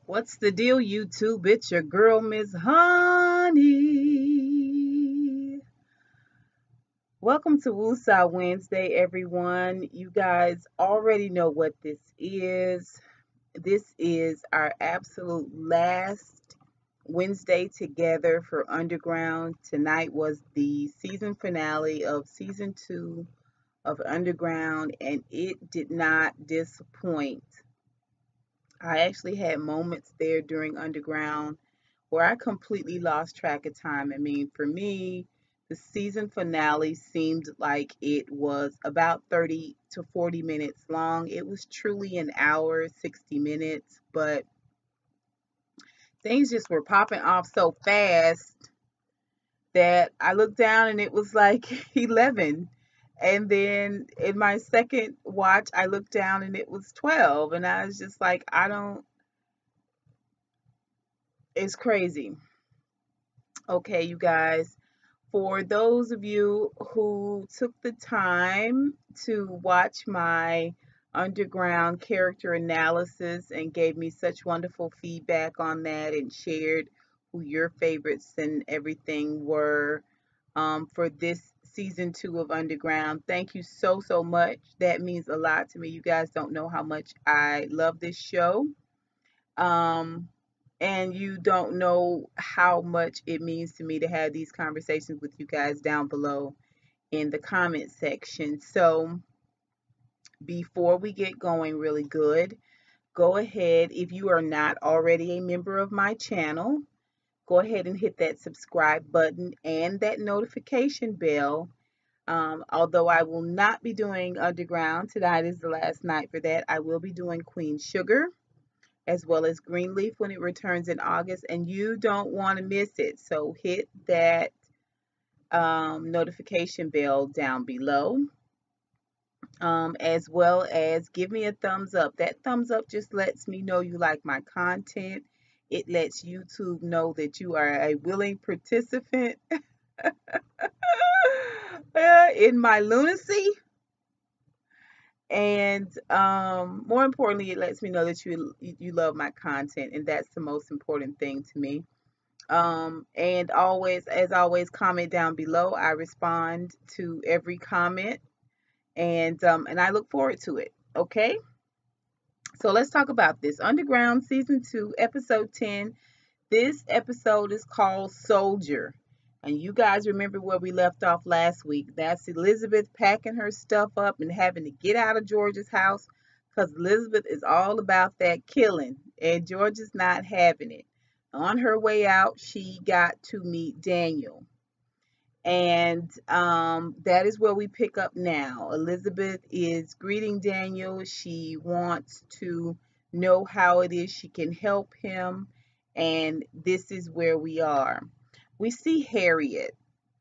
What's the deal, YouTube? It's your girl, Miss Honey. Welcome to Woosah Wednesday, everyone. You guys already know what this is. This is our absolute last Wednesday together for Underground. Tonight was the season finale of season 2 of Underground, and it did not disappoint. I actually had moments there during Underground where I completely lost track of time. I mean, for me, the season finale seemed like it was about 30 to 40 minutes long. It was truly an hour, 60 minutes, but things just were popping off so fast that I looked down and it was like 11. And then in my second watch, I looked down and it was 12. And I was just like, it's crazy. Okay, you guys. For those of you who took the time to watch my underground character analysis and gave me such wonderful feedback on that and shared who your favorites and everything were for this season 2 of Underground, thank you so much. That means a lot to me. You guys don't know how much I love this show. Um, and you don't know how much it means to me to have these conversations with you guys down below in the comment section. So before we get going really good, go ahead, if you are not already a member of my channel, go ahead and hit that subscribe button and that notification bell. Although I will not be doing Underground, tonight is the last night for that. I will be doing Queen Sugar as well as Greenleaf when it returns in August, and you don't want to miss it. So hit that notification bell down below, as well as give me a thumbs up. That thumbs up just lets me know you like my content. It lets YouTube know that you are a willing participant in my lunacy. And more importantly, it lets me know that you love my content, and that's the most important thing to me. And always, as always, comment down below. I respond to every comment, and I look forward to it. Okay, so let's talk about this Underground season 2, episode 10. This episode is called Soldier. And you guys remember where we left off last week. That's Elizabeth packing her stuff up and having to get out of George's house because Elizabeth is all about that killing and George is not having it. On her way out, she got to meet Daniel. And that is where we pick up now. Elizabeth is greeting Daniel. She wants to know how it is she can help him. And this is where we are. We see Harriet.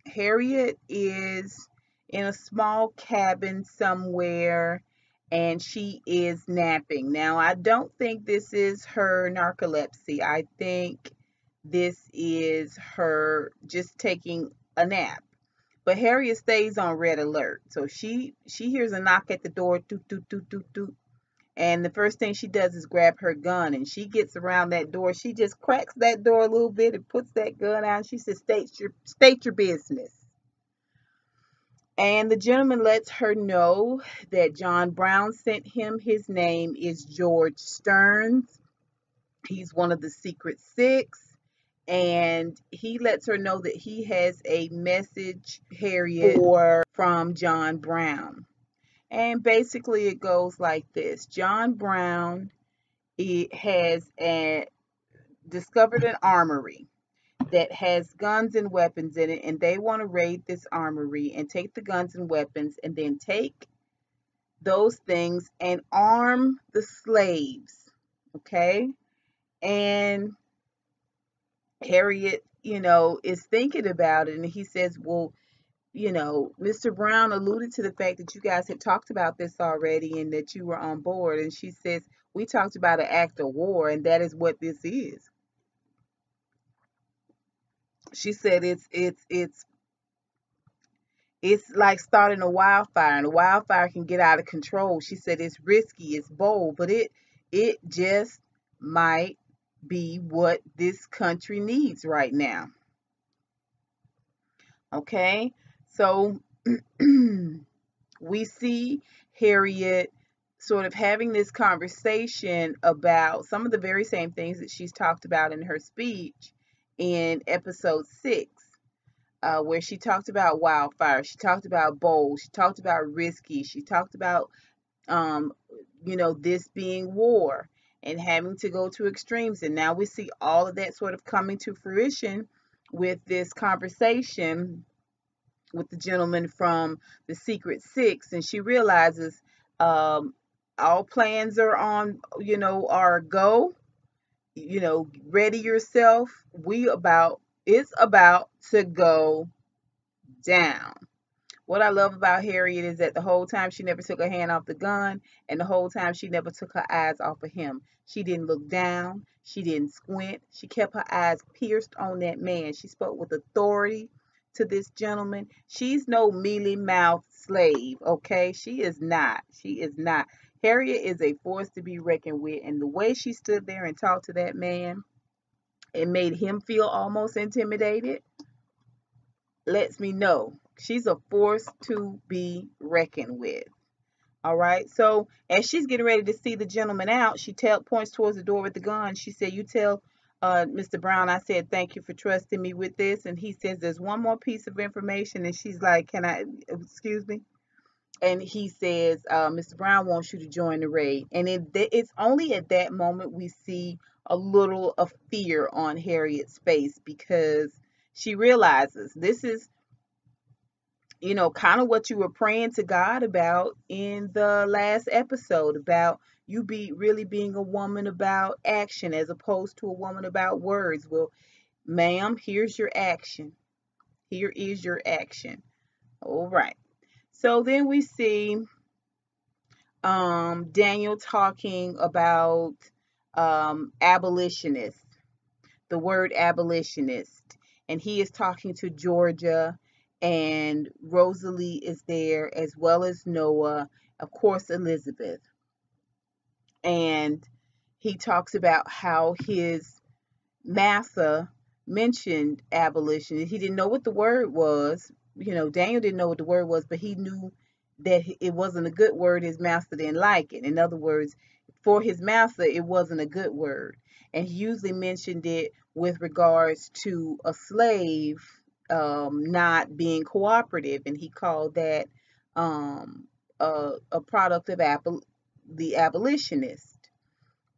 Harriet is in a small cabin somewhere and she is napping. Now, I don't think this is her narcolepsy. I think this is her just taking a nap. But Harriet stays on red alert. So she hears a knock at the door, doot, doot, doot, doot, doot. And the first thing she does is grab her gun and she gets around that door. She just cracks that door a little bit and puts that gun out. She says, state your business. And the gentleman lets her know that John Brown sent him. His name is George Stearns. He's one of the Secret Six. And he lets her know that he has a message, Harriet, from John Brown. And basically it goes like this. John Brown has discovered an armory that has guns and weapons in it, and they want to raid this armory and take the guns and weapons and then take those things and arm the slaves. Okay? And Harriet, is thinking about it, and he says, well, Mr. Brown alluded to the fact that you guys had talked about this already and that you were on board. And she says, we talked about an act of war, and that is what this is. She said it's like starting a wildfire, and a wildfire can get out of control. She said it's risky, it's bold, but it just might be what this country needs right now. Okay, so we see Harriet sort of having this conversation about some of the very same things that she's talked about in her speech in episode 6, where she talked about wildfire, she talked about bold, she talked about risky, she talked about, um, this being war and having to go to extremes. And now we see all of that sort of coming to fruition with this conversation with the gentleman from the Secret Six, and she realizes, all plans are on, are go, ready yourself. It's about to go down. What I love about Harriet is that the whole time she never took her hand off the gun, and the whole time she never took her eyes off of him. She didn't look down. She didn't squint. She kept her eyes pierced on that man. She spoke with authority to this gentleman. She's no mealy mouthed slave, okay? She is not. She is not. Harriet is a force to be reckoned with, and the way she stood there and talked to that man, it made him feel almost intimidated. Lets me know she's a force to be reckoned with. All right. So as she's getting ready to see the gentleman out, she points towards the door with the gun. She said, "You tell Mr. Brown I said thank you for trusting me with this." And he says, "There's one more piece of information." And she's like, "Can I? Excuse me?" And he says, "Mr. Brown wants you to join the raid." And it's only at that moment we see a little of fear on Harriet's face, because she realizes this is, kind of what you were praying to God about in the last episode, about you really being a woman about action as opposed to a woman about words. Well, ma'am, here's your action. Here is your action. All right. So then we see Daniel talking about abolitionists, the word abolitionist, and he is talking to Georgia, and Rosalie is there, as well as Noah, of course, Elizabeth. And he talks about how his Massa mentioned abolition. He didn't know what the word was. Daniel didn't know what the word was, but he knew that it wasn't a good word. His master didn't like it. In other words, for his master, it wasn't a good word. And he usually mentioned it with regards to a slave not being cooperative, and he called that a product of the abolitionist.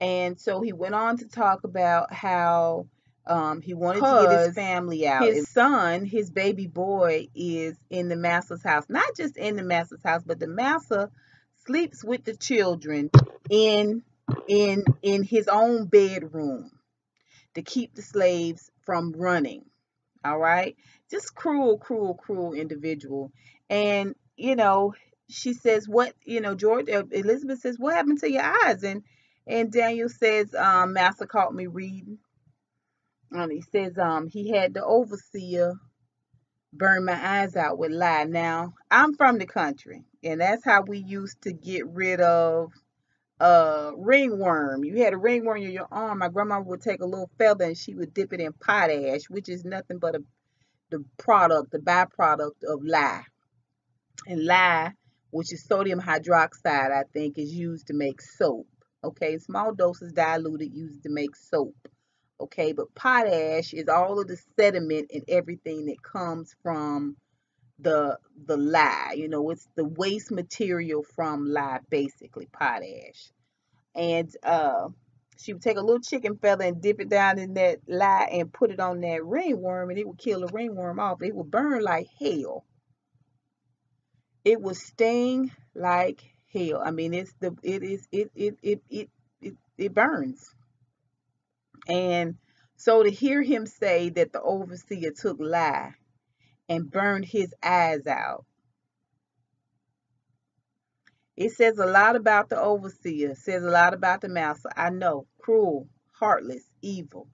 And so he went on to talk about how he wanted to get his family out. His son, his baby boy, is in the master's house. Not just in the master's house, but the master sleeps with the children in his own bedroom to keep the slaves from running. All right, just cruel, cruel, cruel individual. And she says, "What?" Elizabeth says, "What happened to your eyes?" And Daniel says, "Master caught me reading." He says, he had the overseer burn my eyes out with lye. Now, I'm from the country, and that's how we used to get rid of ringworm. You had a ringworm in your arm. My grandma would take a little feather and she would dip it in potash, which is nothing but the byproduct of lye. And lye, which is sodium hydroxide, I think, is used to make soap. Okay, small doses diluted, used to make soap. Okay, but potash is all of the sediment and everything that comes from the lye. It's the waste material from lye, basically, potash. And she would take a little chicken feather and dip it down in that lye and put it on that ringworm, and it would kill the ringworm off. It would burn like hell. It would sting like hell. I mean, it burns. And so to hear him say that the overseer took lye and burned his eyes out, it says a lot about the overseer. It says a lot about the master. I know, cruel, heartless, evil.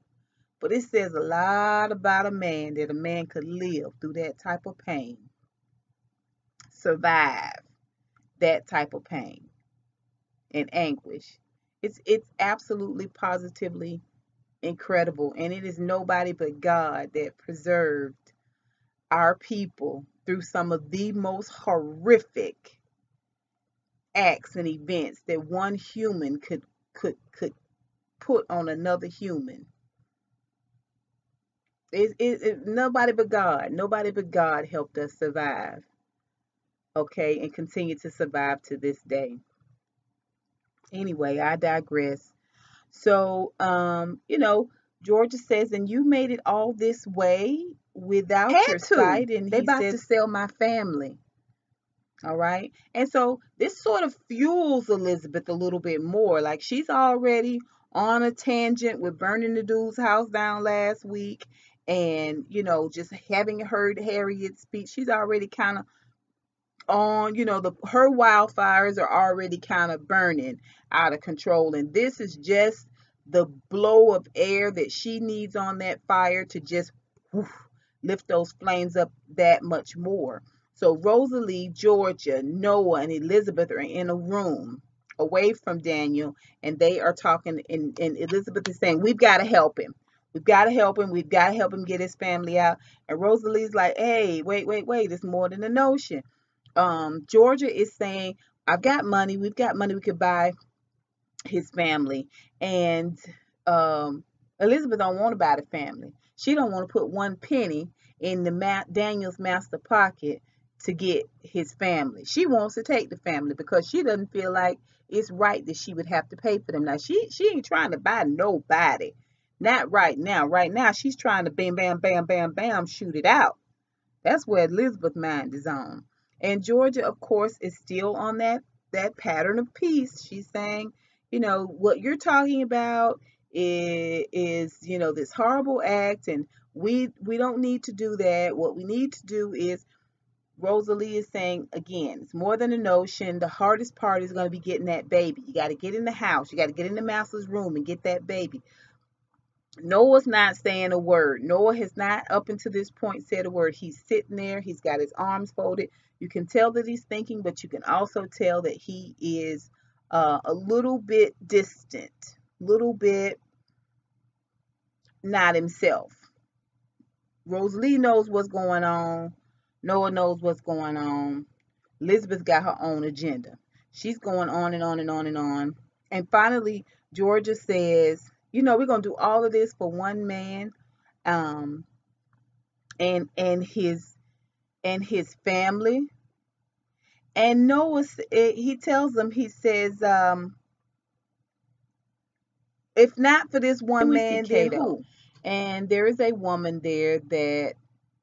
But it says a lot about a man, that a man could live through that type of pain, survive that type of pain and anguish. It's absolutely, positively incredible. And it is nobody but God that preserved our people through some of the most horrific acts and events that one human could put on another human. Nobody but God. Nobody but God helped us survive. Okay, and continue to survive to this day. Anyway, I digress. So, Georgia says, and you made it all this way without your sight. And they about to sell my family. All right. And so this sort of fuels Elizabeth a little bit more. Like she's already on a tangent with burning the dude's house down last week. And, just having heard Harriet's speech, she's already kind of on, her wildfires are already kind of burning out of control. And this is just the blow of air that she needs on that fire to just lift those flames up that much more. So Rosalie, Georgia, Noah, and Elizabeth are in a room away from Daniel, and they are talking, and Elizabeth is saying, we've got to help him. We've got to help him. We've got to help him get his family out. And Rosalie's like, hey, wait. It's more than a notion. Georgia is saying, I've got money. We've got money. We could buy his family. And Elizabeth don't want to buy the family. She don't want to put one penny in Daniel's master pocket to get his family. She wants to take the family because she doesn't feel like it's right that she would have to pay for them. Now, she ain't trying to buy nobody. Not right now. Right now, she's trying to bam, bam, bam, bam, bam, shoot it out. That's where Elizabeth's mind is on. And Georgia, of course, is still on that pattern of peace. She's saying, what you're talking about is this horrible act, and we don't need to do that. What we need to do is, Rosalie is saying, again, it's more than a notion. The hardest part is going to be getting that baby. You got to get in the house. You got to get in the master's room and get that baby. Noah's not saying a word. Noah has not, up until this point, said a word. He's sitting there. He's got his arms folded. You can tell that he's thinking, but you can also tell that he is a little bit distant, little bit not himself. Rosalie knows what's going on. Noah knows what's going on. Elizabeth got her own agenda. She's going on and on and on and on. And finally, Georgia says, we're going to do all of this for one man, and his family. And Noah, he tells them, he says, if not for this one man, then who? And there is a woman there that,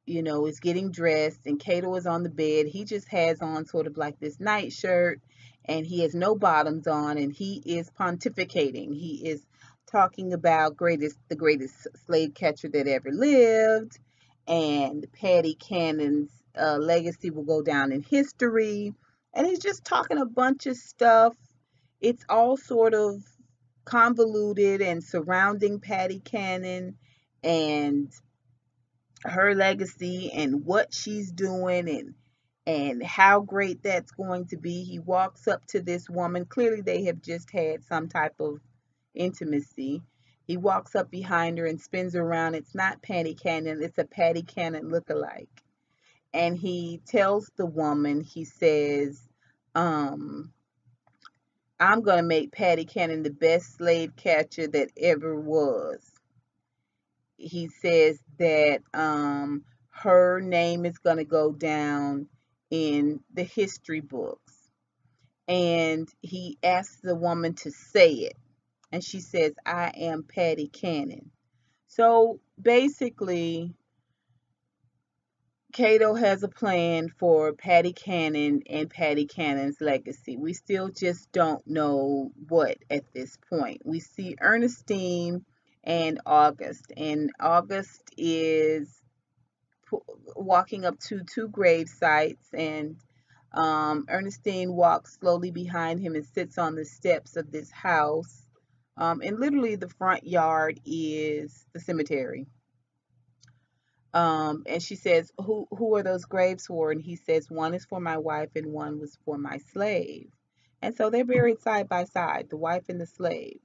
is getting dressed, and Cato is on the bed. He just has on sort of like this nightshirt, and he has no bottoms on, and he is pontificating. He is talking about the greatest slave catcher that ever lived, and Patty Cannon's legacy will go down in history. And he's just talking a bunch of stuff. It's all sort of convoluted and surrounding Patty Cannon and her legacy and what she's doing and how great that's going to be. He walks up to this woman. Clearly they have just had some type of intimacy. He walks up behind her and spins her around. It's not Patty Cannon, it's a Patty Cannon lookalike. And he tells the woman, he says, I'm going to make Patty Cannon the best slave catcher that ever was. He says that her name is going to go down in the history books. And he asks the woman to say it. And she says, I am Patty Cannon. So basically, Cato has a plan for Patty Cannon and Patty Cannon's legacy. We still just don't know what at this point. We see Ernestine and August. And August is walking up to two grave sites, and Ernestine walks slowly behind him and sits on the steps of this house. And literally the front yard is the cemetery. And she says, who are those graves for? And he says, one is for my wife and one was for my slave. And so they're buried side by side, the wife and the slave.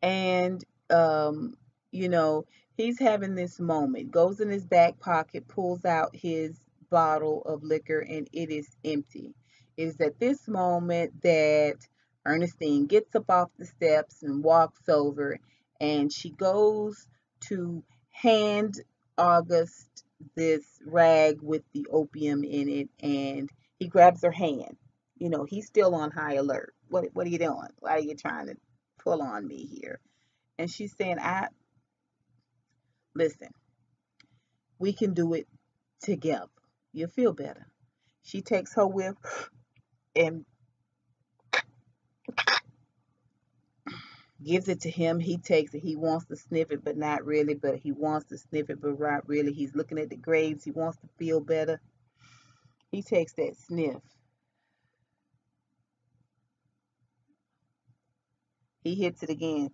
And um, you know, he's having this moment, goes in his back pocket, pulls out his bottle of liquor, and it is empty. It is at this moment that Ernestine gets up off the steps and walks over, and she goes to hand August this rag with the opium in it, and he grabs her hand. You know, he's still on high alert. What are you doing? Why are you trying to pull on me here? And she's saying, I listen, we can do it together. You'll feel better. She takes her whip and gives it to him. He takes it. He wants to sniff it, but not really. But he wants to sniff it, but not really. He's looking at the grapes. He wants to feel better. He takes that sniff. He hits it again.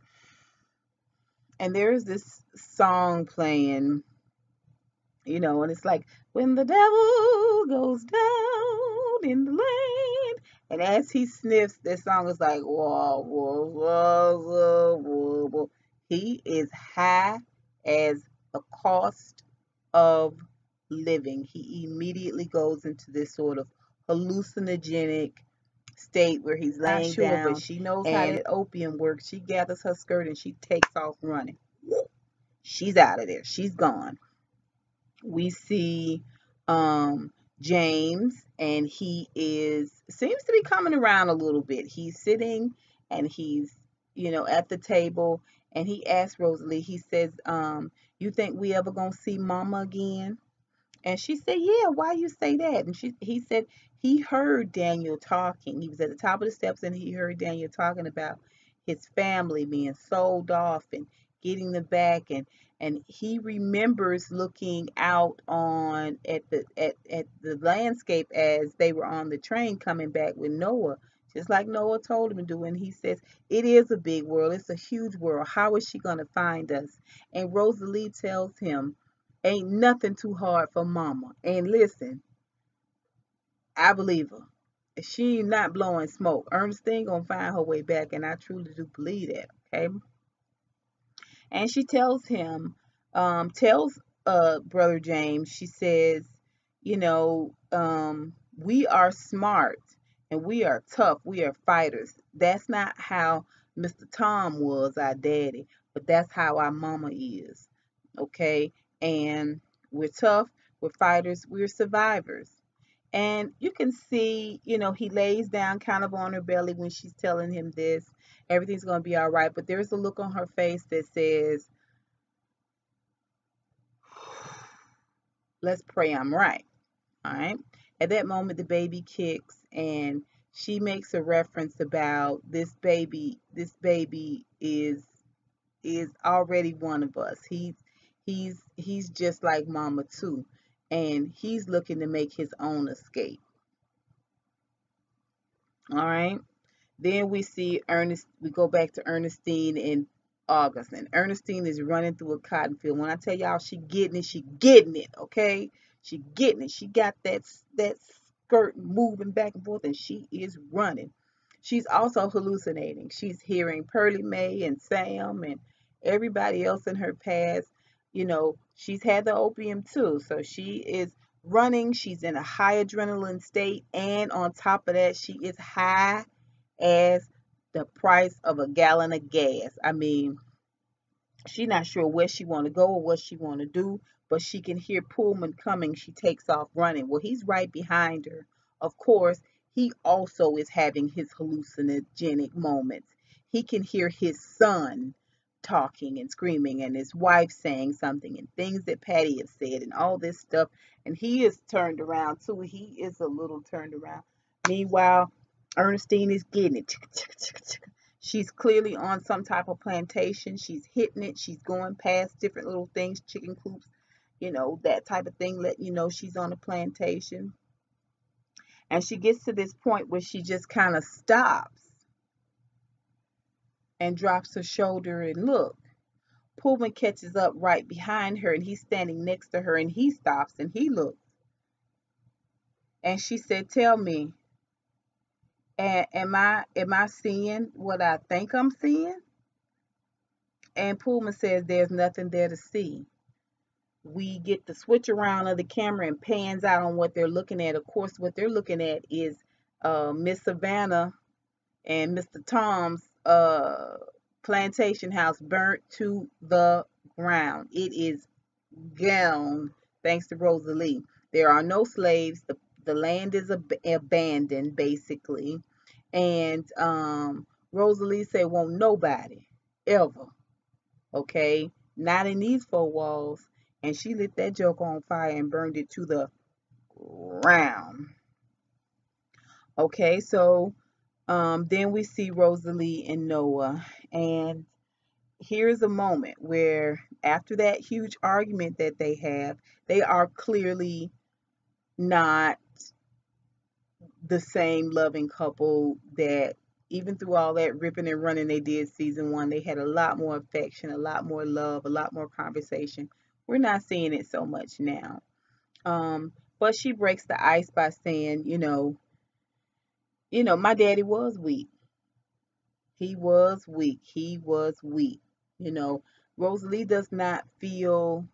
And there's this song playing, and it's like, when the devil goes down in the lane. And as he sniffs, this song is like, whoa, whoa, whoa, whoa, whoa, whoa. He is high as the cost of living. He immediately goes into this sort of hallucinogenic state where he's laying down. But she knows how that opium works. She gathers her skirt and she takes off running. She's out of there. She's gone. We see James, and he seems to be coming around a little bit. He's sitting and he's at the table, and he asks Rosalie. He says, "You think we ever gonna see Mama again?" And she said, "Yeah, why you say that?" And he said he heard Daniel talking. He was at the top of the steps and he heard Daniel talking about his family being sold off and getting them back, and he remembers looking out on at the landscape as they were on the train coming back with Noah, just like Noah told him to do. And he says, "It is a big world. It's a huge world. How is she gonna find us?" And Rosalie tells him, "Ain't nothing too hard for Mama." And listen, I believe her. She not blowing smoke. Ernestine gonna find her way back, and I truly do believe that. Okay. And she tells him, tells Brother James, she says, we are smart and we are tough. We are fighters. That's not how Mr. Tom was, our daddy, but that's how our mama is. Okay. And we're tough, we're fighters, we're survivors. And you can see, he lays down kind of on her belly when she's telling him this. Everything's going to be all right. But there's a look on her face that says, let's pray I'm right. All right. At that moment, the baby kicks, and she makes a reference about this baby. This baby is already one of us. He's just like Mama too, and he's looking to make his own escape. All right. Then we see Ernest. We go back to Ernestine and August, and Ernestine is running through a cotton field. When I tell y'all she getting it, she getting it. Okay, she getting it. She got that skirt moving back and forth, and she is running. She's also hallucinating. She's hearing Pearlie Mae and Sam and everybody else in her past. She's had the opium too, so she is running. She's in a high adrenaline state, and on top of that, she is high as the price of a gallon of gas. I mean, she's not sure where she want to go or what she want to do, but she can hear Pullman coming. She takes off running. Well, he's right behind her. Of course, he also is having his hallucinogenic moments. He can hear his son talking and screaming, and his wife saying something, and things that Patty has said, and all this stuff. And he is turned around too. He is a little turned around. Meanwhile, Ernestine is getting it. She's clearly on some type of plantation. She's hitting it. She's going past different little things, chicken coops, that type of thing, letting you know she's on a plantation. And she gets to this point where she just kind of stops and drops her shoulder and look. Pullman catches up right behind her, and he's standing next to her, and he stops and he looks. And she said, "Tell me, am I seeing what I think I'm seeing?" And Pullman says there's nothing there to see. We get the switch around of the camera and pans out on what they're looking at. Of course, what they're looking at is Miss Savannah and Mr. Tom's plantation house burnt to the ground. It is gone, thanks to Rosalie. There are no slaves. The land is abandoned, basically. And Rosalie said, won't nobody ever, okay, not in these four walls. And she lit that joke on fire and burned it to the ground. Okay, so then we see Rosalie and Noah. And here's a moment where, after that huge argument that they have, they are clearly not the same loving couple that, even through all that ripping and running they did season one, they had a lot more affection, a lot more love, a lot more conversation. We're not seeing it so much now. But she breaks the ice by saying, my daddy was weak. He was weak. He was weak. Rosalie does not feel,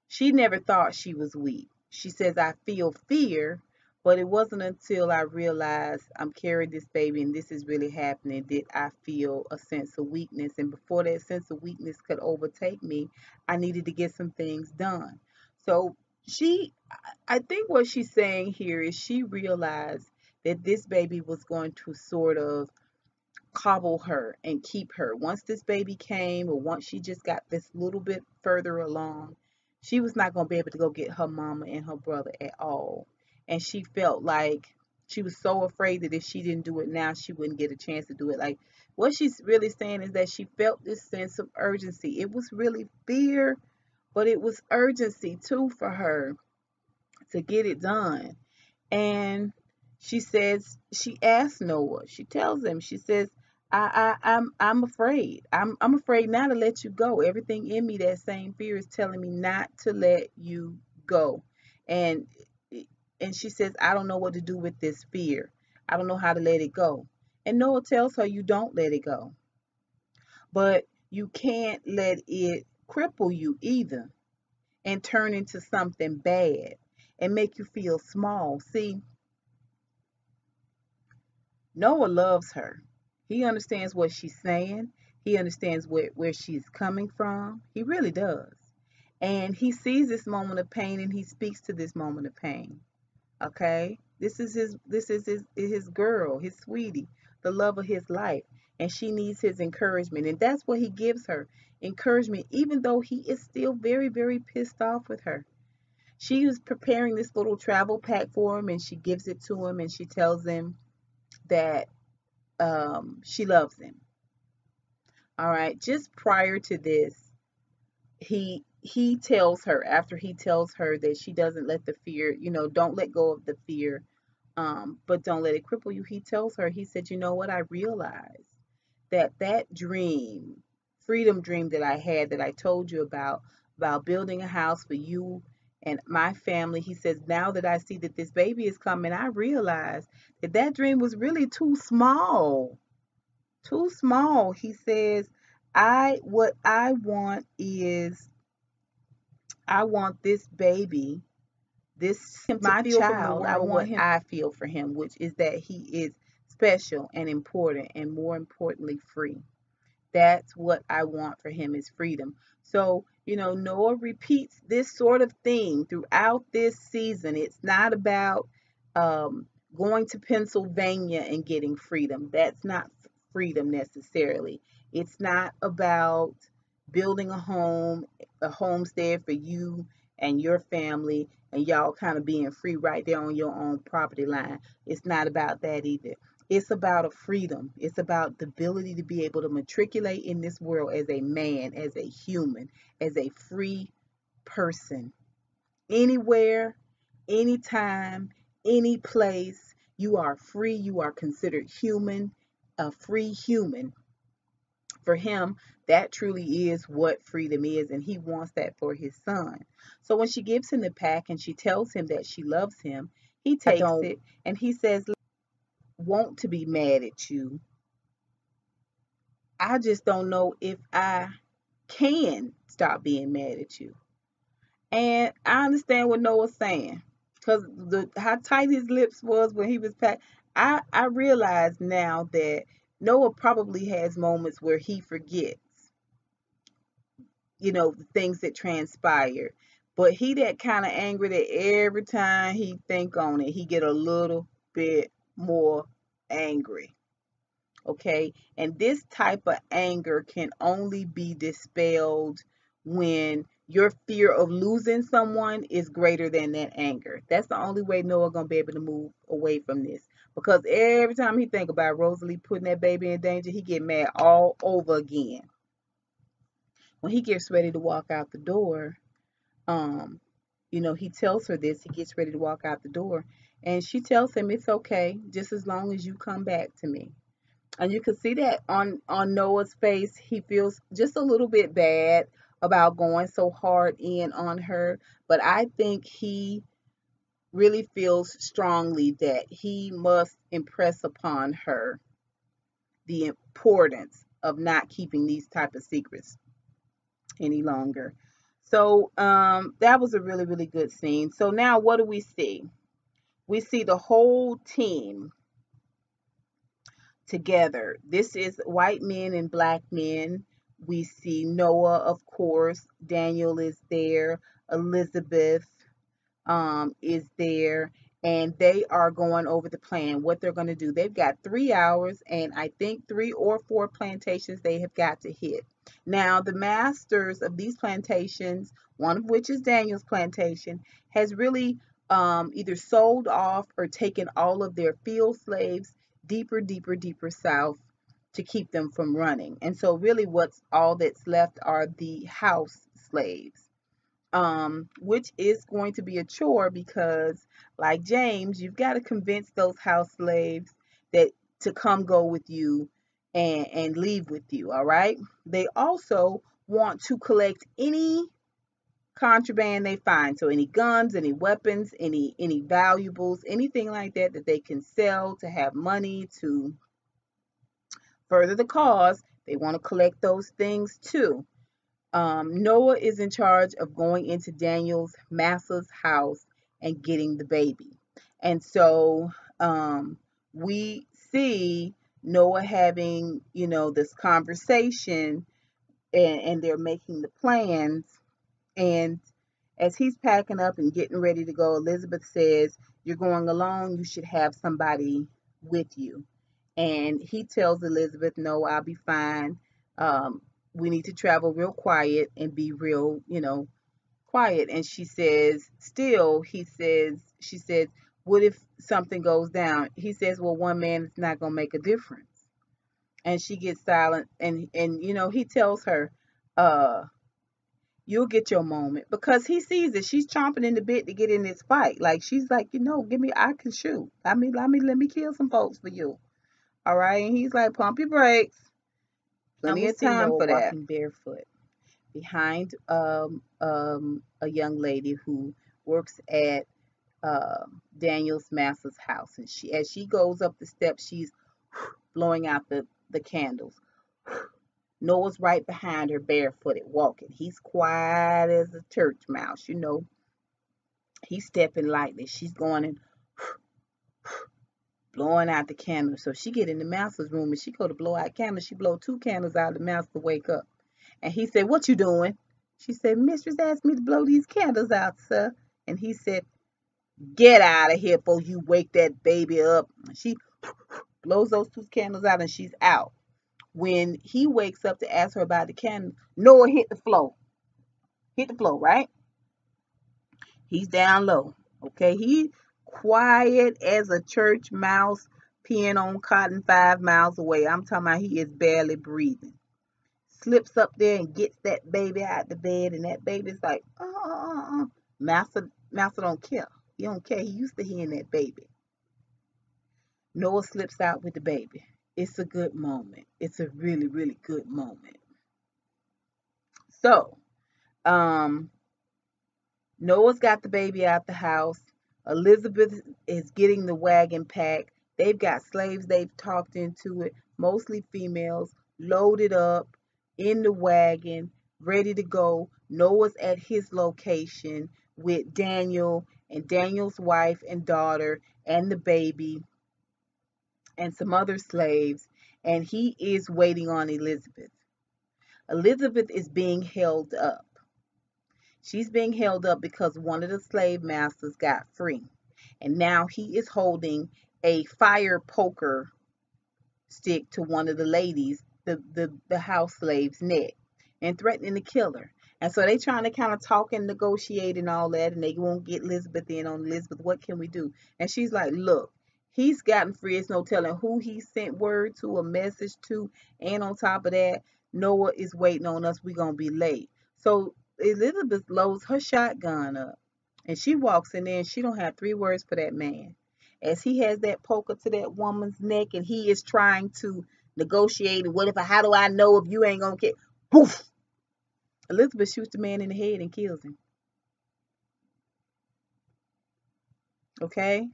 she never thought she was weak. She says, I feel fear, but it wasn't until I realized I'm carrying this baby and this is really happening that I feel a sense of weakness. And before that sense of weakness could overtake me, I needed to get some things done. So I think what she's saying here is she realized that this baby was going to sort of cobble her and keep her. Once this baby came, or once she just got this little bit further along, she was not going to be able to go get her mama and her brother at all. And she felt like she was so afraid that if she didn't do it now, she wouldn't get a chance to do it. Like, what she's really saying is that she felt this sense of urgency. It was really fear, but it was urgency too for her to get it done. And she asks Noah, she tells him, she says, I'm afraid. I'm afraid now to let you go. Everything in me, that same fear, is telling me not to let you go. And and she says, I don't know what to do with this fear. I don't know how to let it go. And Noah tells her, you don't let it go. But you can't let it cripple you either and turn into something bad and make you feel small. See, Noah loves her. He understands what she's saying. He understands where she's coming from. He really does. And he sees this moment of pain and he speaks to this moment of pain. Okay? This is his girl, his sweetie, the love of his life. And she needs his encouragement. And that's what he gives her. Encouragement, even though he is still very, very pissed off with her. She was preparing this little travel pack for him and she gives it to him and she tells him that she loves him. All right. Just prior to this, he tells her, after he tells her that she doesn't let the fear, don't let go of the fear, but don't let it cripple you. He tells her, he said, you know what? I realized that dream, freedom dream that I had, that I told you about building a house for you and my family. He says, now that I see that this baby is coming, I realize that dream was really too small. Too small. He says, what I want is, I want this baby, this my child. I want him, I feel for him, which is that he is special and important, and more importantly, free. That's what I want for him, is freedom. So, Noah repeats this sort of thing throughout this season. It's not about going to Pennsylvania and getting freedom. That's not freedom necessarily. It's not about building a homestead for you and your family, and y'all kind of being free right there on your own property line. It's not about that either. It's about a freedom. It's about the ability to be able to matriculate in this world as a man, as a human, as a free person. Anywhere, anytime, any place, you are free. You are considered human, a free human. For him, that truly is what freedom is, and he wants that for his son. So when she gives him the pack and she tells him that she loves him, he takes it and he says, want to be mad at you. I just don't know if I can stop being mad at you. And I understand what Noah's saying. Because the how tight his lips was when he was packed. I realize now that Noah probably has moments where he forgets, the things that transpired. But he that kind of angry that every time he think on it, he get a little bit more angry. Okay, and this type of anger can only be dispelled when your fear of losing someone is greater than that anger. That's the only way Noah gonna be able to move away from this, because every time he think about Rosalie putting that baby in danger, he get mad all over again. When he gets ready to walk out the door, um he tells her this. He gets ready to walk out the door, and she tells him it's okay, just as long as you come back to me. And you can see that on Noah's face. He feels just a little bit bad about going so hard in on her, but I think he really feels strongly that he must impress upon her the importance of not keeping these type of secrets any longer. So that was a really, really good scene. So now what do we see? We see the whole team together. This is white men and black men. We see Noah, of course. Daniel is there. Elizabeth is there. And they are going over the plan, what they're going to do. They've got 3 hours, and I think 3 or 4 plantations they have got to hit. Now, the masters of these plantations, one of which is Daniel's plantation, has really either sold off or taken all of their field slaves deeper, deeper, deeper south to keep them from running. And so really what's all that's left are the house slaves, which is going to be a chore because, like James, you've got to convince those house slaves that to come go with you and leave with you. All right. They also want to collect any contraband they find. So any guns, any weapons, any valuables, anything like that that they can sell to have money to further the cause. They want to collect those things too. Noah is in charge of going into Daniel's master's house and getting the baby. And so we see Noah having, this conversation, and they're making the plans. And as he's packing up and getting ready to go, Elizabeth says, "You're going alone. You should have somebody with you." And he tells Elizabeth, "No, I'll be fine. We need to travel real quiet and be real, quiet." And she says, she says, "What if something goes down?" He says, "Well, one man is not going to make a difference." And she gets silent. And he tells her, uh, "You'll get your moment," because he sees that she's chomping in the bit to get in this fight. Like she's like, give me, I can shoot. Let me kill some folks for you. All right. And he's like, "Pump your brakes. Plenty of time for that." Walking barefoot behind a young lady who works at Daniel's master's house, and as she goes up the steps, she's blowing out the candles. Noah's right behind her, barefooted, walking. He's quiet as a church mouse, He's stepping lightly. She's going and blowing out the candles. So she get in the master's room and she go to blow out candles. She blow 2 candles out. The master wake up. And he said, "What you doing?" She said, "Mistress asked me to blow these candles out, sir." And he said, "Get out of here before you wake that baby up." She blows those 2 candles out and she's out. When he wakes up to ask her about the candle, Noah hit the floor. Hit the floor, right? He's down low. Okay, he quiet as a church mouse peeing on cotton 5 miles away. I'm talking about he is barely breathing. Slips up there and gets that baby out the bed, and that baby's like, Master don't care. He don't care. He used to hearing that baby. Noah slips out with the baby. It's a good moment. It's a really, really good moment. So, Noah's got the baby out the house. Elizabeth is getting the wagon packed. They've got slaves they've talked into it, mostly females. loaded up in the wagon, ready to go. Noah's at his location with Daniel and Daniel's wife and daughter and the baby and some other slaves, and he is waiting on Elizabeth. Elizabeth is being held up. She's being held up because one of the slave masters got free. And now he is holding a fire poker stick to one of the ladies, the house slave's neck, and threatening to kill her. And so they trying to kind of talk and negotiate and all that, and they won't get Elizabeth in on Elizabeth. What can we do? And she's like, look, he's gotten free. It's no telling who he sent word to, a message to, and on top of that, Noah is waiting on us. We're gonna be late. So Elizabeth loads her shotgun up, and she walks in there, and she don't have 3 words for that man. As he has that poker to that woman's neck, and he is trying to negotiate, what if, how do I know if you ain't gonna get, poof, Elizabeth shoots the man in the head and kills him. Okay,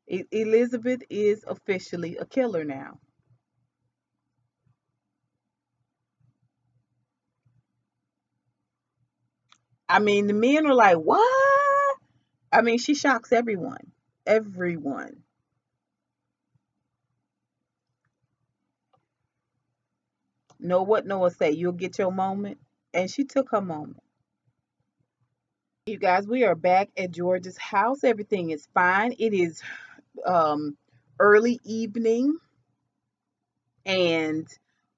Elizabeth is officially a killer now. I mean, the men are like, what? I mean, she shocks everyone. Everyone. Know what Noah say? You'll get your moment. And she took her moment. You guys, we are back at George's house. Everything is fine. It is early evening, and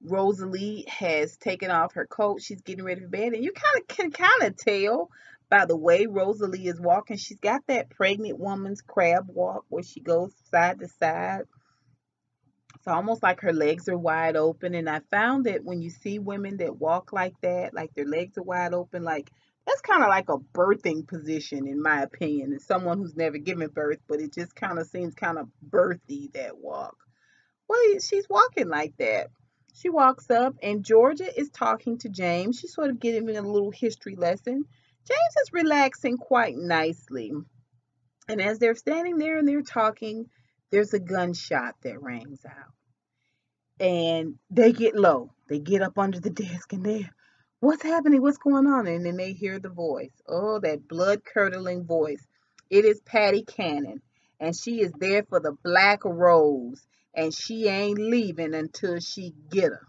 Rosalie has taken off her coat. She's getting ready for bed, and you can tell by the way Rosalie is walking. She's got that pregnant woman's crab walk where she goes side to side. It's almost like her legs are wide open. And I found that when you see women that walk like that, like their legs are wide open, like that's kind of like a birthing position, in my opinion. As someone who's never given birth, but it just kind of seems kind of birthy, that walk. Well, she's walking like that. She walks up, and Georgia is talking to James. She's sort of giving him a little history lesson. James is relaxing quite nicely. And as they're standing there and they're talking, there's a gunshot that rings out. And they get low. They get up under the desk, and they, what's happening? What's going on? And then they hear the voice. Oh, that blood curdling voice. It is Patty Cannon, and she is there for the Black Rose, and she ain't leaving until she get her.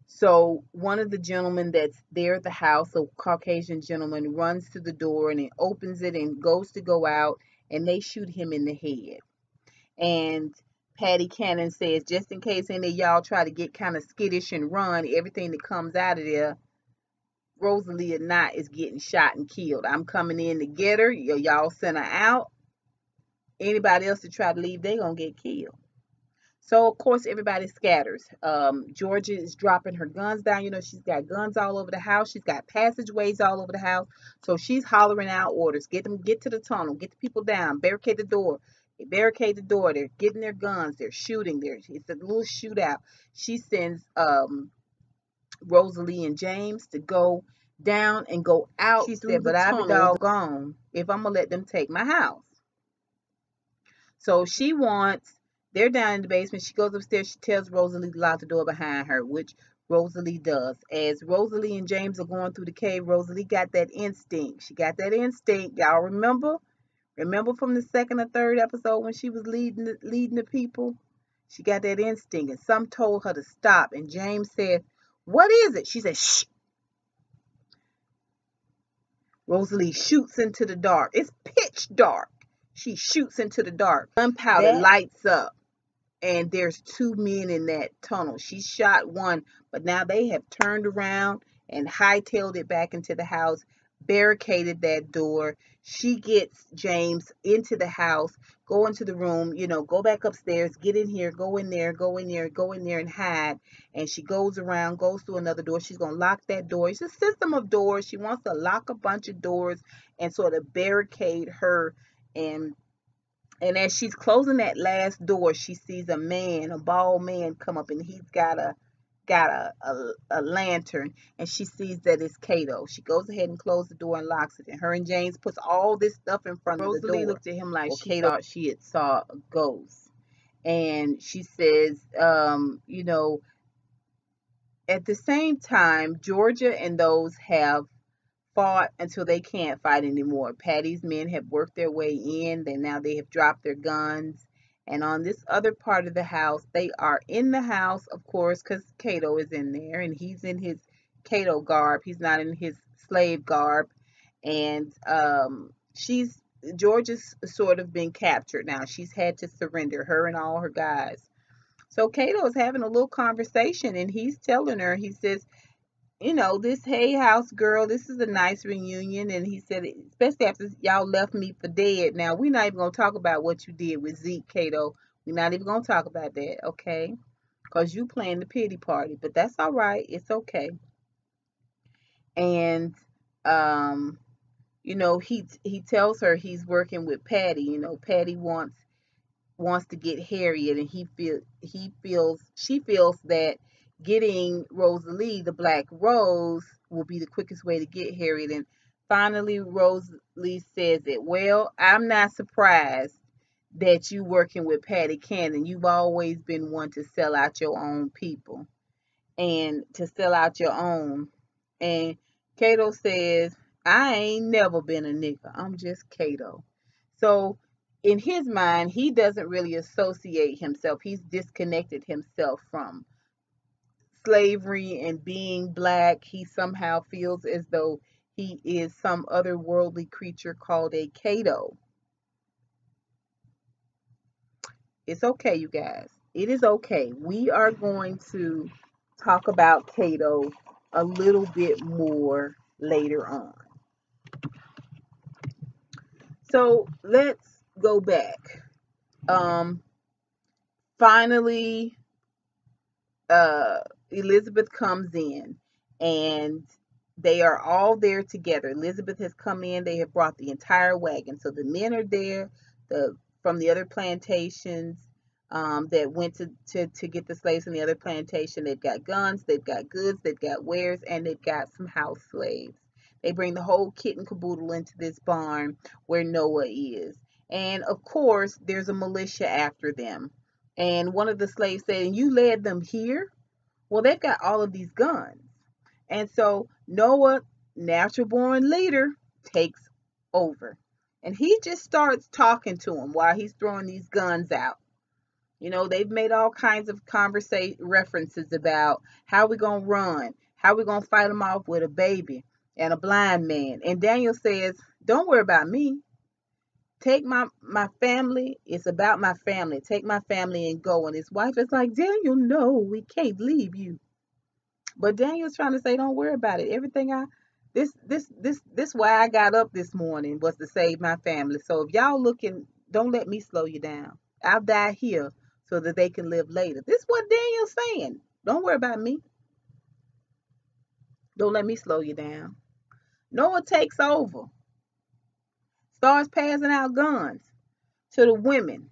So one of the gentlemen that's there at the house, a Caucasian gentleman, runs to the door and it opens it and goes to go out, and they shoot him in the head. And Patty Cannon says, just in case any of y'all try to get kind of skittish and run, everything that comes out of there, Rosalie or not, is getting shot and killed. I'm coming in to get her. Y'all send her out. Anybody else to try to leave, they gonna get killed. So of course everybody scatters. Georgia is dropping her guns down. You know, she's got guns all over the house. She's got passageways all over the house. So she's hollering out orders. Get them, get to the tunnel, get the people down, barricade the door. They barricade the door. They're getting their guns. They're shooting. It's a little shootout. She sends Rosalie and James to go down and go out. She said, but I'll be doggone if I'm gonna let them take my house. So she wants, they're down in the basement. She goes upstairs. She tells Rosalie to lock the door behind her, which Rosalie does. As Rosalie and James are going through the cave, Rosalie got that instinct. She got that instinct. Y'all remember? Remember from the second or third episode when she was leading the people? She got that instinct, and some told her to stop. And James said, "What is it?" She said, "Shh." Rosalie shoots into the dark. It's pitch dark. She shoots into the dark. Gunpowder lights up, and there's 2 men in that tunnel. She shot one, but now they have turned around and hightailed it back into the house, barricaded that door. She gets James into the house, go into the room, go back upstairs, get in here, go in there, go in there, go in there and hide. And she goes around, goes through another door. She's going to lock that door. It's a system of doors. She wants to lock a bunch of doors and sort of barricade her. And as she's closing that last door, she sees a man, a bald man, come up, and he's got a lantern, and she sees that it's Cato. She goes ahead and closes the door and locks it. And her and James puts all this stuff in front of the door. Rosalie looked at him like she thought she had saw a ghost. And she says, at the same time, Georgia and those have fought until they can't fight anymore. Patty's men have worked their way in. Now they have dropped their guns. And on this other part of the house, they are in the house, of course, because Cato is in there and he's in his Cato garb. He's not in his slave garb. And Georgia's sort of been captured now. She's had to surrender, her and all her guys. So Cato is having a little conversation and he's telling her, he says, this Hay House girl, this is a nice reunion. And he said, especially after y'all left me for dead. Now, we're not even going to talk about what you did with Zeke, Cato. We're not even going to talk about that, okay? Because you playing the pity party. But that's all right. It's okay. And, he tells her he's working with Patty. Patty wants to get Harriet, and she feels that getting Rosalie, the Black Rose, will be the quickest way to get Harriet. And finally Rosalie says it. Well, I'm not surprised that you working with Patty Cannon. You've always been one to sell out your own people and to sell out your own. And Cato says, I ain't never been a nigga. I'm just Cato. So in his mind, he doesn't really associate himself. He's disconnected himself from slavery and being black. He somehow feels as though he is some otherworldly creature called a Cato. It's okay, you guys. It is okay. We are going to talk about Cato a little bit more later on. So let's go back. Finally, Elizabeth comes in and they are all there together. Elizabeth has come in. They have brought the entire wagon. So the men are there from the other plantations that went to get the slaves from the other plantation. They've got guns, they've got goods, they've got wares, and they've got some house slaves. They bring the whole kit and caboodle into this barn where Noah is. And of course, there's a militia after them. And one of the slaves said, and you led them here? Well, they've got all of these guns. And so Noah, natural born leader, takes over. And he just starts talking to him while he's throwing these guns out. They've made all kinds of references about how we going to run, how we going to fight them off with a baby and a blind man. And Daniel says, don't worry about me. Take my family. It's about my family. Take my family and go. And his wife is like, Daniel, no, we can't leave you. But Daniel's trying to say, don't worry about it. This why I got up this morning was to save my family. So if y'all looking, don't let me slow you down. I'll die here so that they can live later. This is what Daniel's saying. Don't worry about me. Don't let me slow you down. Noah takes over. Starts passing out guns to the women.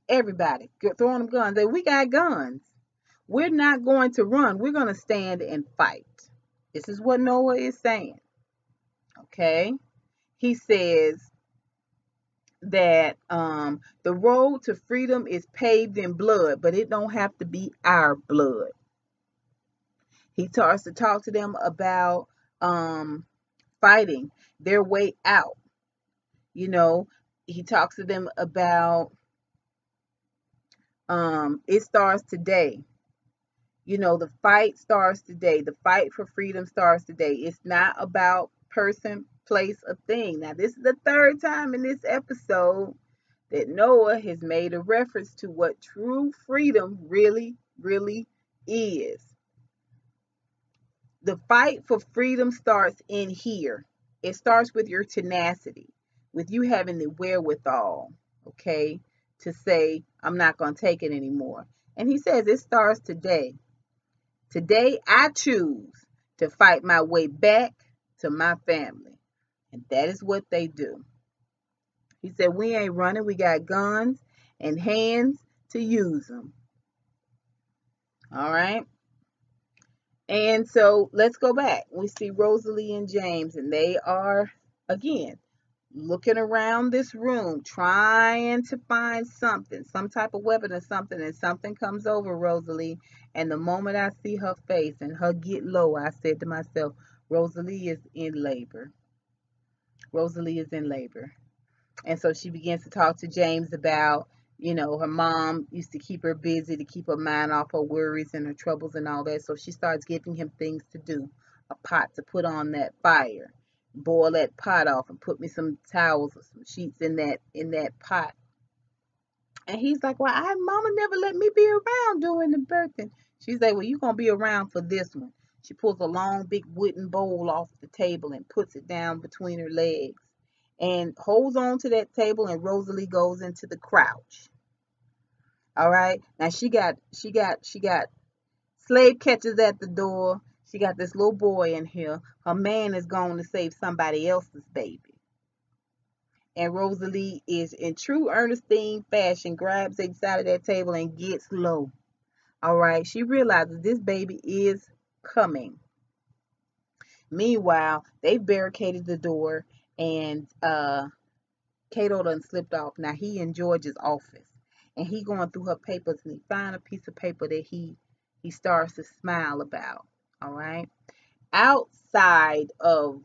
Everybody throwing them guns. We got guns. We're not going to run. We're going to stand and fight. This is what Noah is saying. Okay? He says that the road to freedom is paved in blood, but it don't have to be our blood. He starts to talk to them about fighting their way out. He talks to them about it starts today. The fight starts today. The fight for freedom starts today. It's not about person, place, or thing. Now, this is the third time in this episode that Noah has made a reference to what true freedom really, really is. The fight for freedom starts in here. It starts with your tenacity, with you having the wherewithal, okay, to say, I'm not going to take it anymore. And he says it starts today. Today, I choose to fight my way back to my family. And that is what they do. He said, we ain't running. We got guns and hands to use them. All right. And so let's go back. We see Rosalie and James, and they are, again, looking around this room, trying to find something, some type of weapon or something, and something comes over Rosalie. And the moment I see her face and her get low, I said to myself, Rosalie is in labor. Rosalie is in labor. And so she begins to talk to James about, her mom used to keep her busy to keep her mind off her worries and her troubles and all that. So she starts giving him things to do, a pot to put on that fire, boil that pot off and put me some towels or some sheets in that pot. And he's like, well, mama never let me be around during the birthing. She's like, well, you're going to be around for this one. She pulls a long, big wooden bowl off the table and puts it down between her legs and holds on to that table, and Rosalie goes into the crouch. All right. Now she got slave catchers at the door. She got this little boy in here. Her man is going to save somebody else's baby. And Rosalie is in true Ernestine fashion, grabs a side of that table and gets low. All right. She realizes this baby is coming. Meanwhile, they've barricaded the door, and Cato done slipped off. Now he in George's office, and he going through her papers, and he find a piece of paper that he starts to smile about. All right. Outside of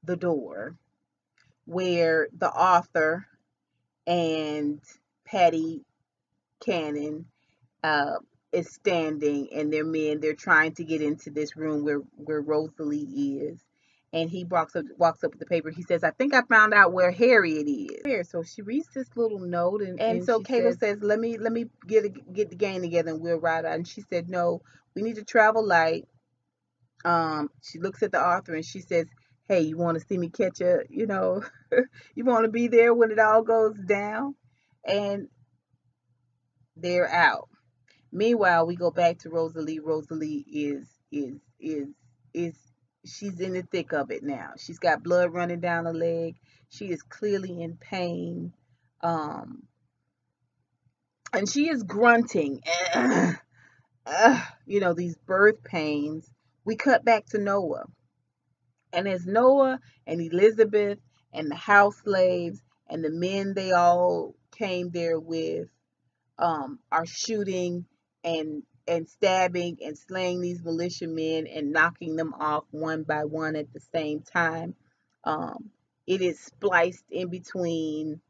the door, where the author and Patty Cannon is standing, and their men, they're trying to get into this room where Rosalie is. And he walks up with the paper. He says, I think I found out where Harriet is. So she reads this little note, and so Cato says, let me get the gang together and we'll ride out. And she said, no, we need to travel light. She looks at the author and she says, hey, you want to see me catch you want to be there when it all goes down? And they're out. Meanwhile, we go back to Rosalie. Rosalie is she's in the thick of it now. She's got blood running down her leg. She is clearly in pain. And she is grunting. These birth pains. We cut back to Noah. And as Noah and Elizabeth and the house slaves and the men they all came there with are shooting and stabbing and slaying these militiamen and knocking them off one by one at the same time. It is spliced in between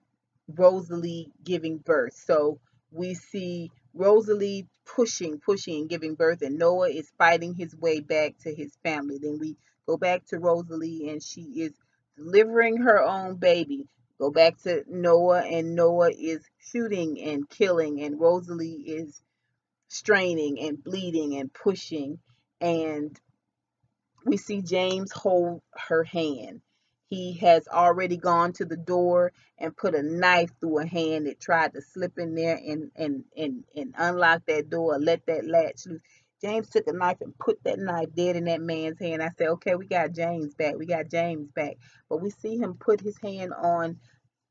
Rosalie giving birth. So we see Rosalie pushing and giving birth, and Noah is fighting his way back to his family. Then we go back to Rosalie, and she is delivering her own baby. Go back to Noah, and Noah is shooting and killing, and Rosalie is straining and bleeding and pushing. And we see James hold her hand. He has already gone to the door and put a knife through a hand that tried to slip in there and unlock that door, let that latch loose. James took a knife and put that knife dead in that man's hand. I said, okay, we got James back. But we see him put his hand on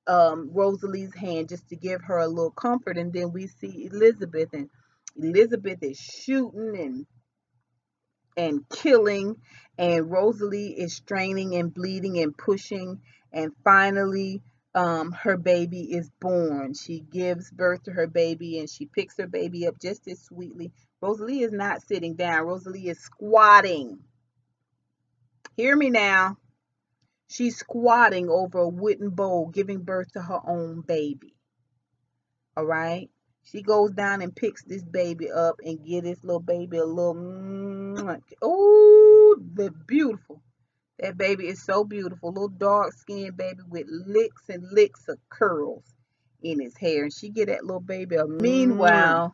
Rosalie's hand just to give her a little comfort. And then we see Elizabeth, and Elizabeth is shooting and killing, and Rosalie is straining and bleeding and pushing, and finally her baby is born. She gives birth to her baby, and she picks her baby up just as sweetly. Rosalie is not sitting down. Rosalie is squatting. Hear me now. She's squatting over a wooden bowl, giving birth to her own baby. All right? She goes down and picks this baby up and give this little baby a little, oh, they're beautiful. That baby is so beautiful. Little dark-skinned baby with licks and licks of curls in his hair. And she get that little baby a Meanwhile,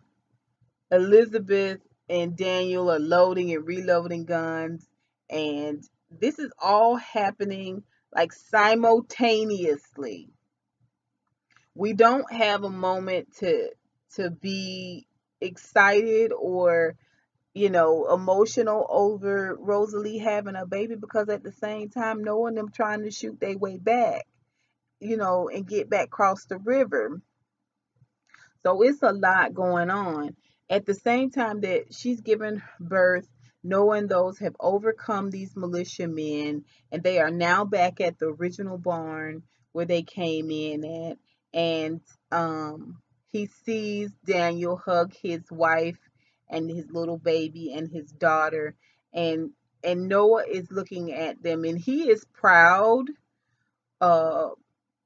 Elizabeth and Daniel are loading and reloading guns. And this is all happening like simultaneously. We don't have a moment to be excited or emotional over Rosalie having a baby, because at the same time Noah and them trying to shoot their way back, and get back across the river. So it's a lot going on. At the same time that she's giving birth, Noah and those have overcome these militiamen, and they are now back at the original barn where they came in at. And he sees Daniel hug his wife and his little baby and his daughter, and Noah is looking at them, and he is proud uh,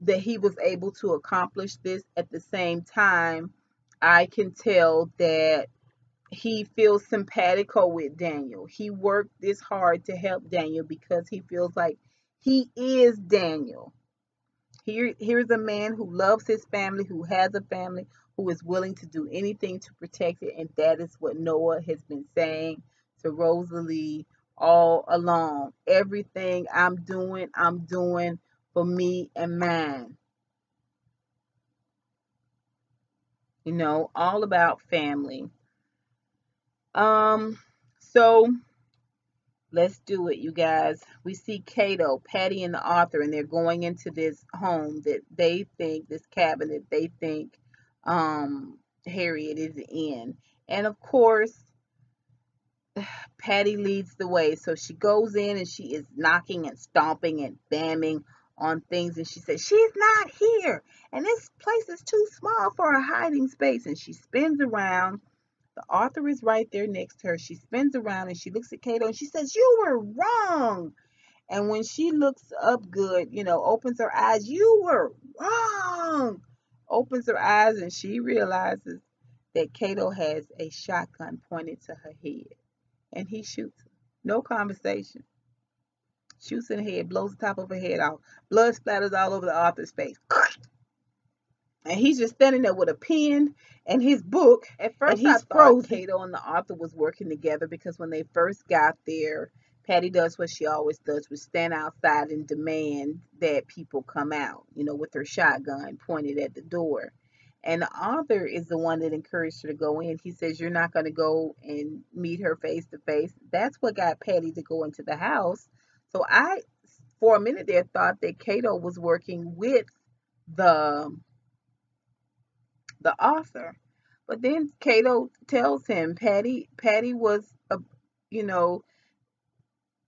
that he was able to accomplish this. At the same time, I can tell that he feels simpatico with Daniel. He worked this hard to help Daniel because he feels like he is Daniel. Here's a man who loves his family, who has a family, who is willing to do anything to protect it. And that is what Noah has been saying to Rosalie all along. Everything I'm doing for me and mine. You know, all about family. So let's do it, you guys. We see Cato, Patty, and the author, and they're going into this home that they think, this cabin that they think Harriet is in. And of course, Patty leads the way. So she goes in and she is knocking and stomping and bamming on things. And she says, she's not here. And this place is too small for a hiding space. And she spins around. The author is right there next to her. She spins around and she looks at Cato and she says, you were wrong. And when she looks up good, you know, opens her eyes, you were wrong. Opens her eyes and she realizes that Cato has a shotgun pointed to her head. And he shoots her. No conversation. Shoots in the head, blows the top of her head off. Blood splatters all over the author's face. And he's just standing there with a pen and his book. At first, I thought Cato and the author was working together because when they first got there, Patty does what she always does, which stand outside and demand that people come out, you know, with her shotgun pointed at the door. And the author is the one that encouraged her to go in. He says, you're not going to go and meet her face to face. That's what got Patty to go into the house. So I, for a minute there, thought that Cato was working with the author. But then Cato tells him Patty was a, you know,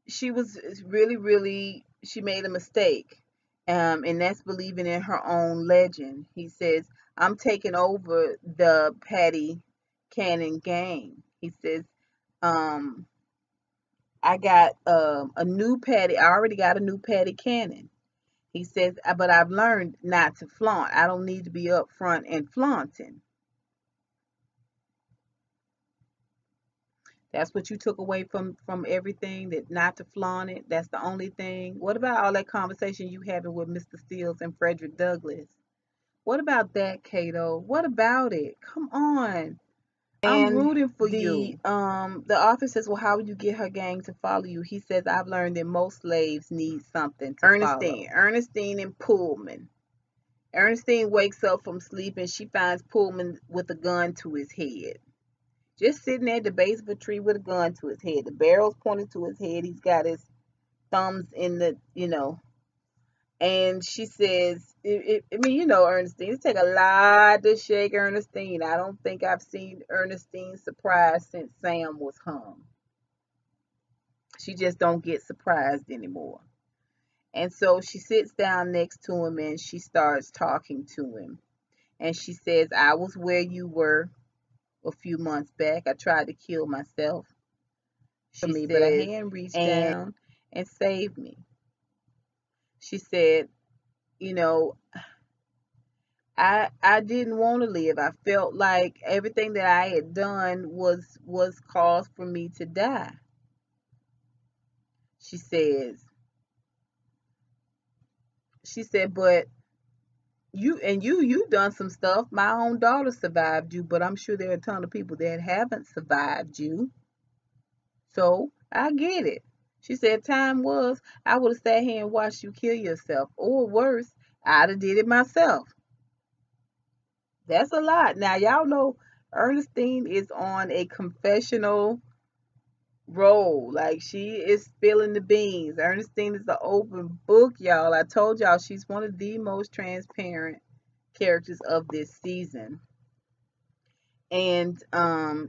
she was really she made a mistake. And that's believing in her own legend. He says, I'm taking over the Patty Cannon gang. He says, I got a new Patty. I already got a new Patty Cannon. He says, but I've learned not to flaunt. I don't need to be up front and flaunting. That's what you took away from everything, that not to flaunt it. That's the only thing. What about all that conversation you having with Mr. Steele and Frederick Douglass? What about that, Cato? What about it? Come on. I'm rooting for you. The author says, well, how would you get her gang to follow you? He says, I've learned that most slaves need something to follow. Ernestine and Pullman. Ernestine wakes up from sleep and she finds Pullman with a gun to his head. Just sitting there at the base of a tree with a gun to his head. The barrel's pointed to his head. He's got his thumbs in the, you know. And she says, I mean, you know, Ernestine, it take a lot to shake Ernestine. I don't think I've seen Ernestine surprised since Sam was hung. She just don't get surprised anymore. And so she sits down next to him and she starts talking to him. And she says, I was where you were a few months back. I tried to kill myself. She said, but a hand reached down and saved me. She said, you know, I didn't want to live. I felt like everything that I had done was cause for me to die. She said, but you've done some stuff. My own daughter survived you, but I'm sure there are a ton of people that haven't survived you. So I get it. She said, time was I would have sat here and watched you kill yourself. Or worse, I'd have did it myself. That's a lot. Now, y'all know Ernestine is on a confessional roll. Like, she is spilling the beans. Ernestine is an open book, y'all. I told y'all she's one of the most transparent characters of this season. And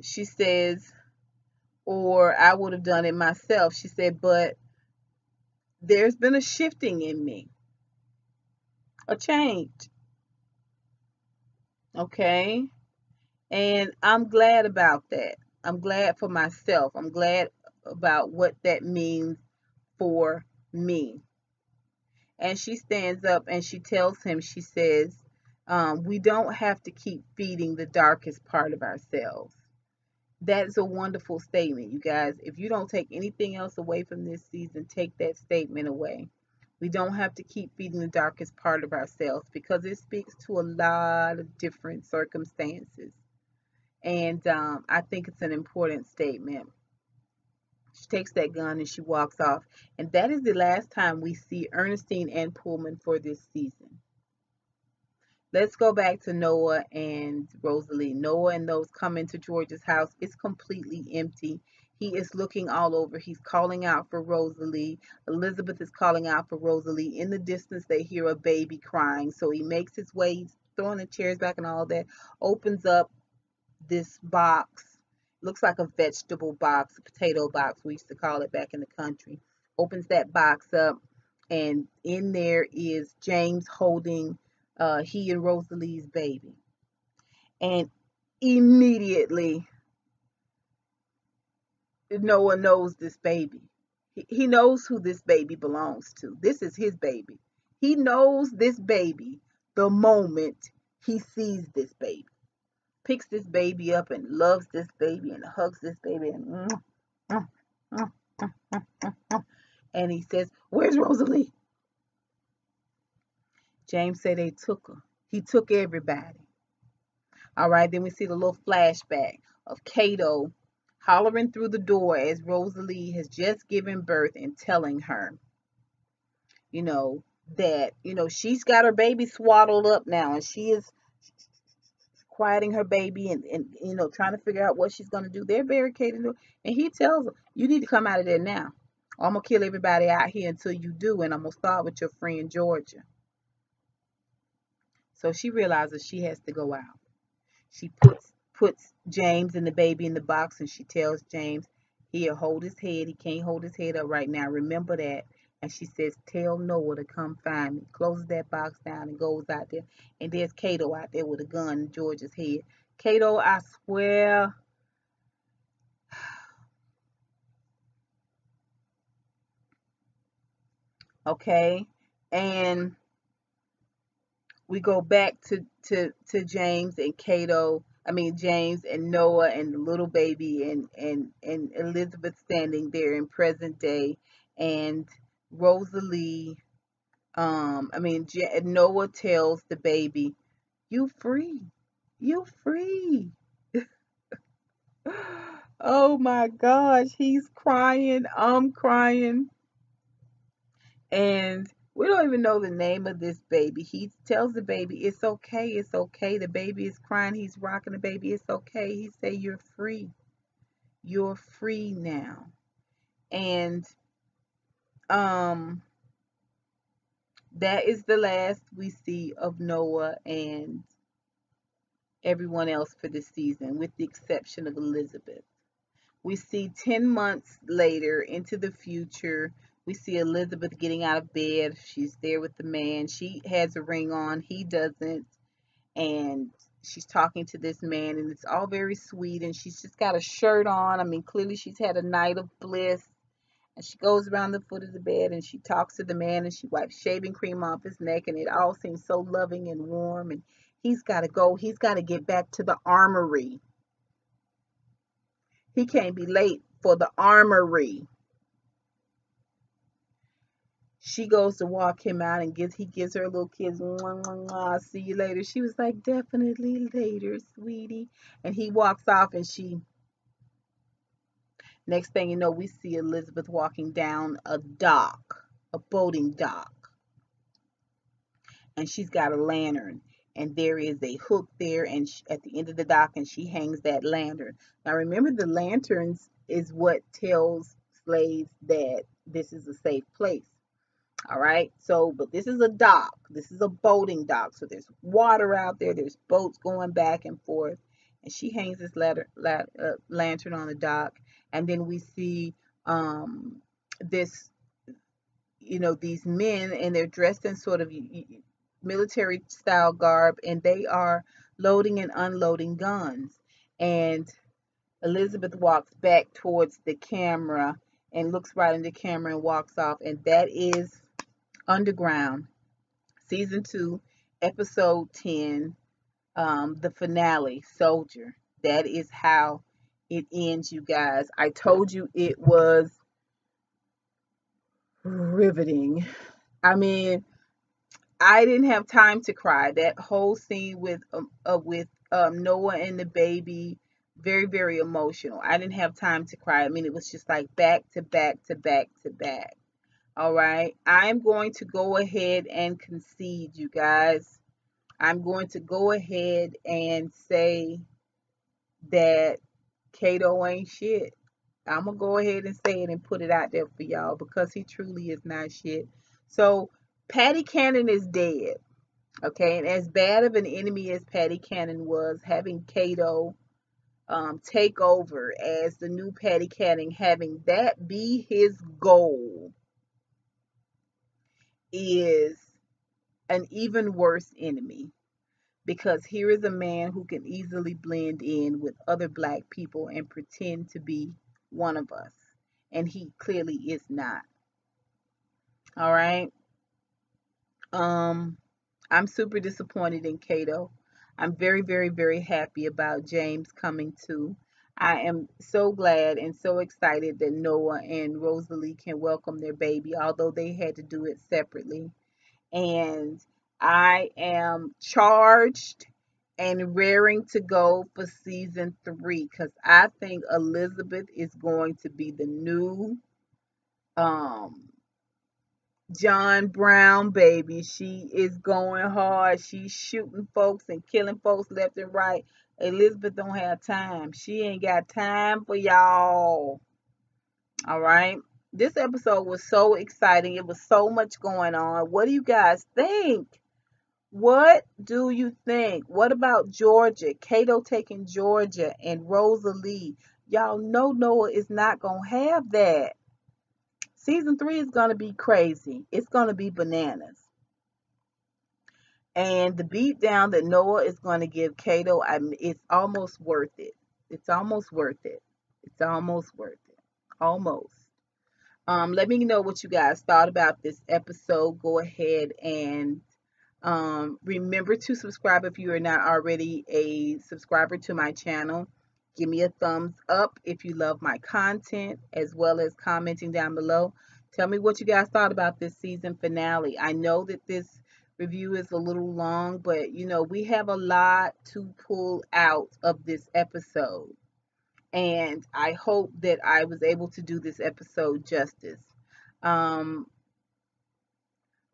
she says, or I would have done it myself. She said, but there's been a shifting in me, a change. Okay. And I'm glad about that. I'm glad for myself. I'm glad about what that means for me. And she stands up and she tells him, she says, we don't have to keep feeding the darkest part of ourselves. That's a wonderful statement, you guys. If you don't take anything else away from this season, take that statement away. We don't have to keep feeding the darkest part of ourselves, because it speaks to a lot of different circumstances. And I think it's an important statement. She takes that gun and she walks off. And that is the last time we see Ernestine and Pullman for this season. Let's go back to Noah and Rosalie. Noah and those come into George's house. It's completely empty. He is looking all over. He's calling out for Rosalie. Elizabeth is calling out for Rosalie. In the distance, they hear a baby crying. So he makes his way, he's throwing the chairs back and all that, opens up this box. Looks like a vegetable box, a potato box, we used to call it back in the country. Opens that box up, and in there is James holding he and Rosalie's baby. And immediately Noah knows this baby. He knows who this baby belongs to. This is his baby. He knows this baby the moment he sees this baby. Picks this baby up and loves this baby and hugs this baby and he says, "Where's Rosalie?" James said they took her. He took everybody. All right, then we see the little flashback of Cato hollering through the door as Rosalie has just given birth and telling her, you know, that, she's got her baby swaddled up now and she is quieting her baby and trying to figure out what she's going to do. They're barricading her. And he tells her, you need to come out of there now. I'm going to kill everybody out here until you do. And I'm going to start with your friend Georgia. So she realizes she has to go out. She puts James and the baby in the box, and she tells James, he'll hold his head. He can't hold his head up right now. Remember that. And she says, tell Noah to come find me. Closes that box down and goes out there. And there's Cato out there with a gun in George's head. Cato, I swear. Okay. And we go back to James and Cato. I mean, James and Noah and the little baby and Elizabeth standing there in present day. And Rosalie, Noah tells the baby, you free. You free. Oh my gosh, he's crying. I'm crying. And we don't even know the name of this baby. He tells the baby, it's okay, it's okay. The baby is crying. He's rocking the baby. It's okay. He say, you're free. You're free now. And that is the last we see of Noah and everyone else for this season, with the exception of Elizabeth. We see 10 months later into the future. We see Elizabeth getting out of bed. She's there with the man. She has a ring on. He doesn't. And she's talking to this man, and it's all very sweet. And she's just got a shirt on. I mean, clearly she's had a night of bliss. And she goes around the foot of the bed and she talks to the man and she wipes shaving cream off his neck. And it all seems so loving and warm. And he's got to go. He's got to get back to the armory. He can't be late for the armory. She goes to walk him out and he gives her a little kiss. Mwah, mwah, mwah. See you later. She was like, definitely later, sweetie. And he walks off and next thing you know, we see Elizabeth walking down a dock, a boating dock. And she's got a lantern. And there is a hook there and at the end of the dock, and she hangs that lantern. Now remember, the lanterns is what tells slaves that this is a safe place. All right. So, but this is a dock. This is a boating dock. So there's water out there. There's boats going back and forth. And she hangs this lantern on the dock. And then we see this, these men, and they're dressed in sort of military style garb, and they are loading and unloading guns. And Elizabeth walks back towards the camera and looks right in the camera and walks off. And that is Underground, season 2, episode 10, the finale, Soldier. That is how it ends, you guys. I told you it was riveting. I mean, I didn't have time to cry. That whole scene with Noah and the baby, very very emotional. I didn't have time to cry. I mean, it was just like back to back to back to back. All right, I'm going to go ahead and concede, you guys. I'm going to go ahead and say that Cato ain't shit. I'm gonna go ahead and say it and put it out there for y'all because he truly is not shit. So Patty Cannon is dead. Okay, and as bad of an enemy as Patty Cannon was, having Cato take over as the new Patty Cannon, having that be his goal, is an even worse enemy. Because here is a man who can easily blend in with other black people and pretend to be one of us. And he clearly is not. All right. Um, I'm super disappointed in Cato. I'm very, very, very happy about James coming too. I am so glad and so excited that Noah and Rosalie can welcome their baby, although they had to do it separately. And I am charged and raring to go for season 3 because I think Elizabeth is going to be the new um John Brown, baby. She is going hard. She's shooting folks and killing folks left and right. Elizabeth don't have time. She ain't got time for y'all. All right. This episode was so exciting. It was so much going on. What do you guys think? What do you think? What about Georgia? Cato taking Georgia and Rosalie. Y'all know Noah is not going to have that. Season 3 is going to be crazy. It's going to be bananas. And the beat down that Noah is going to give Cato, it's almost worth it. It's almost worth it. It's almost worth it. Almost. Let me know what you guys thought about this episode. Go ahead and remember to subscribe if you are not already a subscriber to my channel. Give me a thumbs up if you love my content, as well as commenting down below. Tell me what you guys thought about this season finale. I know that this review is a little long, but we have a lot to pull out of this episode. And I hope that I was able to do this episode justice. Um,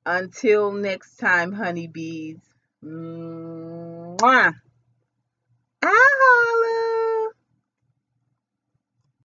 until next time, honeybees. Mwah.